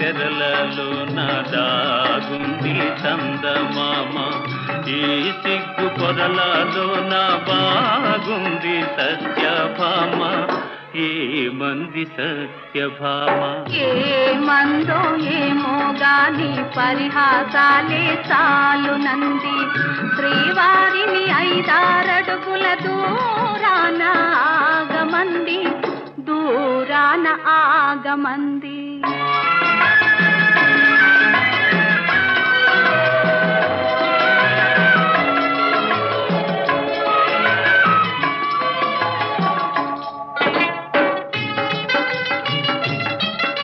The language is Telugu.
తెరలలో నా దాగుంది చందమామ ఈ సిగ్గు పొరలలో నా బాగుంది సత్యభామ ఏమంది సత్యభామ ఏమందో ఏమో గాని పరిహాసాలే చాలు నంది శ్రీవారిని 5-6 అడుగుల దూరాన ఆగమంది